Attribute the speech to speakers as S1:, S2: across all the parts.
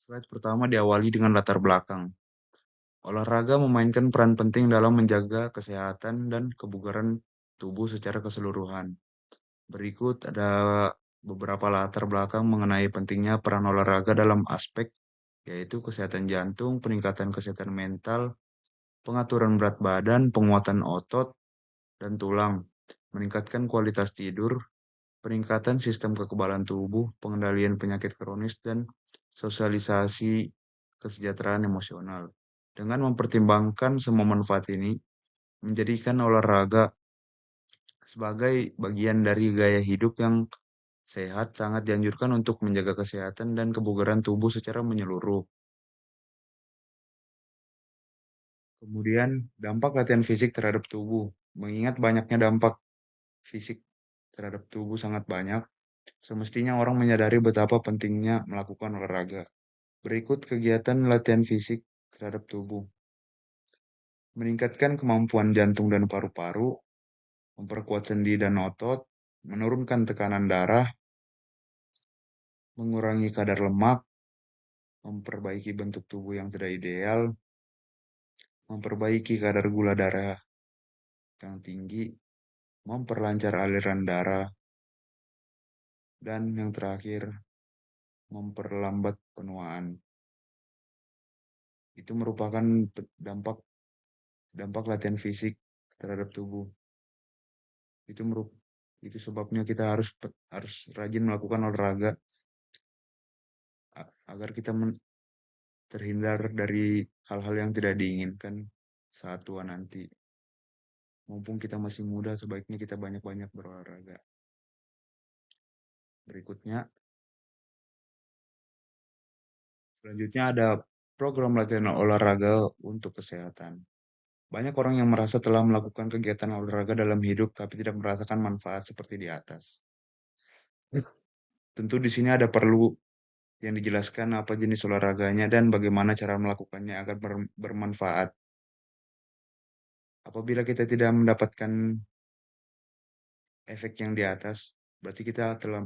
S1: Slide pertama diawali dengan latar belakang. Olahraga memainkan peran penting dalam menjaga kesehatan dan kebugaran tubuh secara keseluruhan. Berikut ada beberapa latar belakang mengenai pentingnya peran olahraga dalam aspek yaitu kesehatan jantung, peningkatan kesehatan mental, pengaturan berat badan, penguatan otot dan tulang, meningkatkan kualitas tidur, peningkatan sistem kekebalan tubuh, pengendalian penyakit kronis, dan sosialisasi kesejahteraan emosional. Dengan mempertimbangkan semua manfaat ini, menjadikan olahraga sebagai bagian dari gaya hidup yang sehat sangat dianjurkan untuk menjaga kesehatan dan kebugaran tubuh secara menyeluruh. Kemudian, dampak latihan fisik terhadap tubuh. Mengingat banyaknya dampak fisik terhadap tubuh sangat banyak, semestinya orang menyadari betapa pentingnya melakukan olahraga. Berikut kegiatan latihan fisik terhadap tubuh. Meningkatkan kemampuan jantung dan paru-paru, memperkuat sendi dan otot, menurunkan tekanan darah, mengurangi kadar lemak, memperbaiki bentuk tubuh yang tidak ideal, memperbaiki kadar gula darah yang tinggi, memperlancar aliran darah, dan yang terakhir, memperlambat penuaan. Itu merupakan dampak dampak latihan fisik terhadap tubuh. Itu itu sebabnya kita harus rajin melakukan olahraga agar kita terhindar dari hal-hal yang tidak diinginkan saat tua nanti. Mumpung kita masih muda, sebaiknya kita banyak-banyak berolahraga. Berikutnya, selanjutnya ada program latihan olahraga untuk kesehatan. Banyak orang yang merasa telah melakukan kegiatan olahraga dalam hidup tapi tidak merasakan manfaat seperti di atas. Tentu di sini ada perlu yang dijelaskan apa jenis olahraganya dan bagaimana cara melakukannya agar bermanfaat. Apabila kita tidak mendapatkan efek yang di atas, berarti kita telah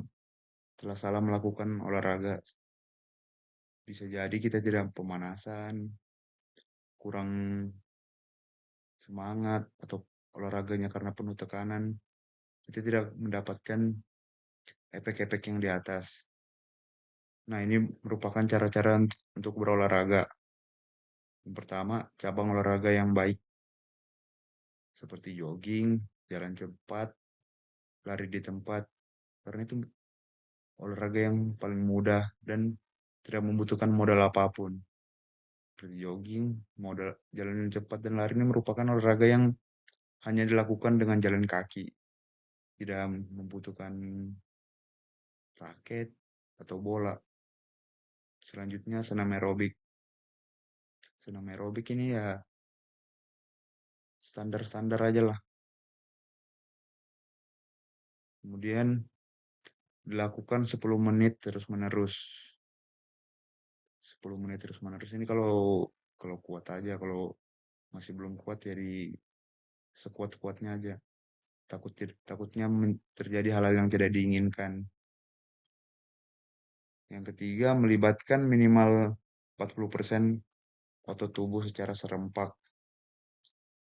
S1: salah melakukan olahraga. Bisa jadi kita tidak pemanasan, kurang semangat, atau olahraganya karena penuh tekanan. Kita tidak mendapatkan efek-efek yang di atas. Nah, ini merupakan cara-cara untuk berolahraga. Yang pertama, cabang olahraga yang baik, seperti jogging, jalan cepat, lari di tempat, karena itu olahraga yang paling mudah dan tidak membutuhkan modal apapun. Seperti jogging, modal jalan cepat, dan lari ini merupakan olahraga yang hanya dilakukan dengan jalan kaki. Tidak membutuhkan raket atau bola. Selanjutnya senam aerobik. Senam aerobik ini ya standar-standar aja lah. Kemudian dilakukan 10 menit terus-menerus. 10 menit terus-menerus ini kalau kuat aja, kalau masih belum kuat ya sekuat-kuatnya aja. Takutnya terjadi hal-hal yang tidak diinginkan. Yang ketiga, melibatkan minimal 40% otot tubuh secara serempak.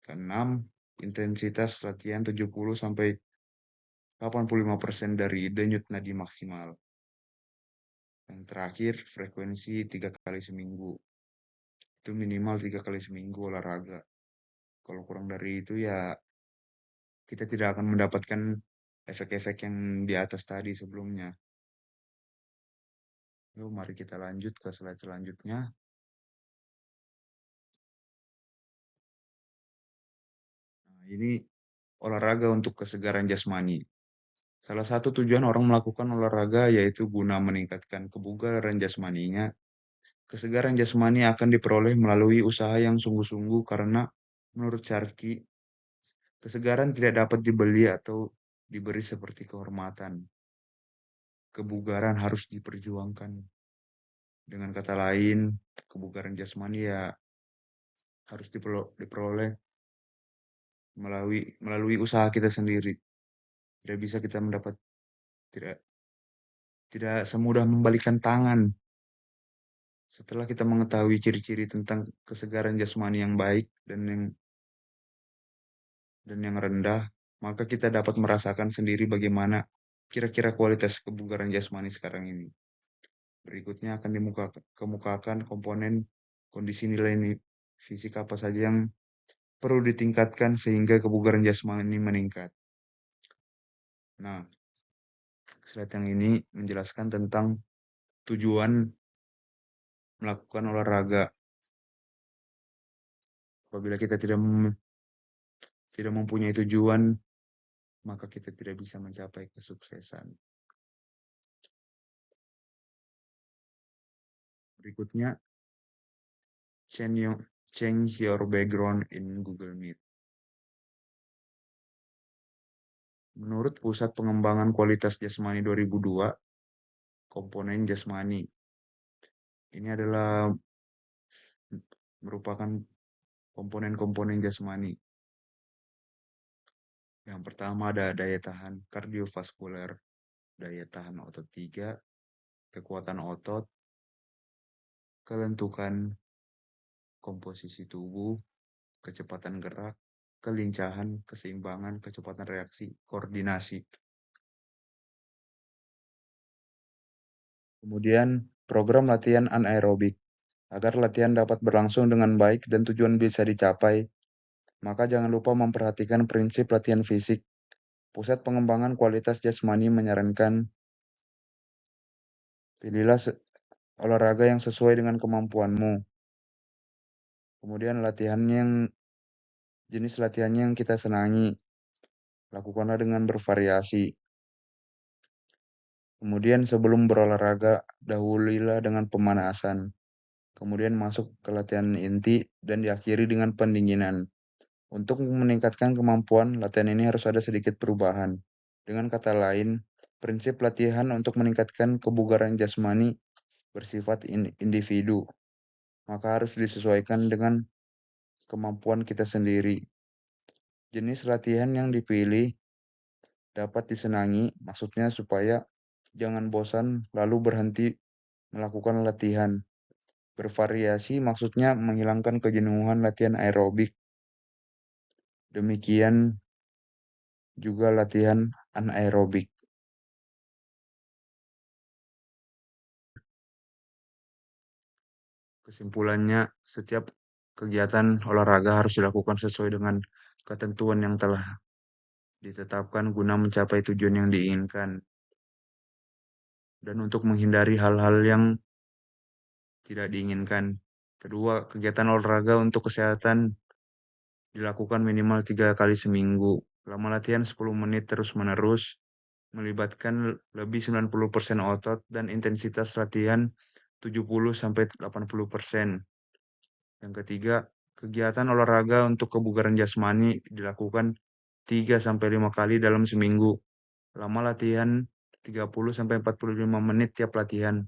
S1: Keenam, intensitas latihan 70 sampai 85% dari denyut nadi maksimal. Yang terakhir, frekuensi 3 kali seminggu. Itu minimal 3 kali seminggu olahraga. Kalau kurang dari itu ya kita tidak akan mendapatkan efek-efek yang di atas tadi sebelumnya. Yuk, mari kita lanjut ke slide selanjutnya. Nah, ini olahraga untuk kesegaran jasmani. Salah satu tujuan orang melakukan olahraga yaitu guna meningkatkan kebugaran jasmaninya. Kesegaran jasmani akan diperoleh melalui usaha yang sungguh-sungguh karena menurut Charki, kesegaran tidak dapat dibeli atau diberi seperti kehormatan. Kebugaran harus diperjuangkan. Dengan kata lain, kebugaran jasmani ya harus diperoleh melalui usaha kita sendiri. Tidak bisa kita tidak tidak semudah membalikan tangan Setelah kita mengetahui ciri-ciri tentang kesegaran jasmani yang baik dan yang rendah, maka kita dapat merasakan sendiri bagaimana kira-kira kualitas kebugaran jasmani sekarang ini. Berikutnya akan kemukakan komponen kondisi nilai fisik apa saja yang perlu ditingkatkan sehingga kebugaran jasmani meningkat. Nah, slide yang ini menjelaskan tentang tujuan melakukan olahraga. Apabila kita tidak mempunyai tujuan, maka kita tidak bisa mencapai kesuksesan. Berikutnya, change your background in Google Meet. Menurut Pusat Pengembangan Kualitas Jasmani 2002, komponen jasmani ini adalah merupakan komponen-komponen jasmani. Yang pertama ada daya tahan kardiovaskuler, daya tahan otot 3, kekuatan otot, kelentukan komposisi tubuh, kecepatan gerak, kelincahan, keseimbangan, kecepatan reaksi, koordinasi. Kemudian program latihan anaerobik. Agar latihan dapat berlangsung dengan baik dan tujuan bisa dicapai, maka jangan lupa memperhatikan prinsip latihan fisik. Pusat Pengembangan Kualitas Jasmani menyarankan pilihlah olahraga yang sesuai dengan kemampuanmu. Kemudian jenis latihannya yang kita senangi. Lakukanlah dengan bervariasi. Kemudian sebelum berolahraga, dahulilah dengan pemanasan. Kemudian masuk ke latihan inti dan diakhiri dengan pendinginan. Untuk meningkatkan kemampuan, latihan ini harus ada sedikit perubahan. Dengan kata lain, prinsip latihan untuk meningkatkan kebugaran jasmani bersifat individu, maka harus disesuaikan dengan kemampuan kita sendiri. Jenis latihan yang dipilih dapat disenangi, maksudnya supaya jangan bosan lalu berhenti melakukan latihan. Bervariasi maksudnya menghilangkan kejenuhan latihan aerobik. Demikian juga latihan anaerobik. Kesimpulannya, setiap kegiatan olahraga harus dilakukan sesuai dengan ketentuan yang telah ditetapkan guna mencapai tujuan yang diinginkan. Dan untuk menghindari hal-hal yang tidak diinginkan. Kedua, kegiatan olahraga untuk kesehatan dilakukan minimal 3 kali seminggu. Lama latihan 10 menit terus-menerus, melibatkan lebih 90% otot dan intensitas latihan 70-80%. Yang ketiga, kegiatan olahraga untuk kebugaran jasmani dilakukan 3-5 kali dalam seminggu. Lama latihan 30-45 menit tiap latihan.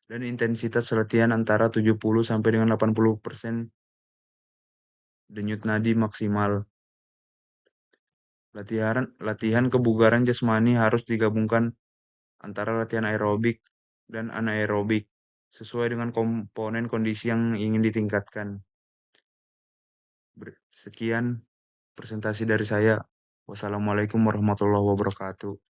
S1: Dan intensitas latihan antara 70-80% denyut nadi maksimal. Latihan kebugaran jasmani harus digabungkan antara latihan aerobik dan anaerobik sesuai dengan komponen kondisi yang ingin ditingkatkan. Sekian presentasi dari saya. Wassalamualaikum warahmatullahi wabarakatuh.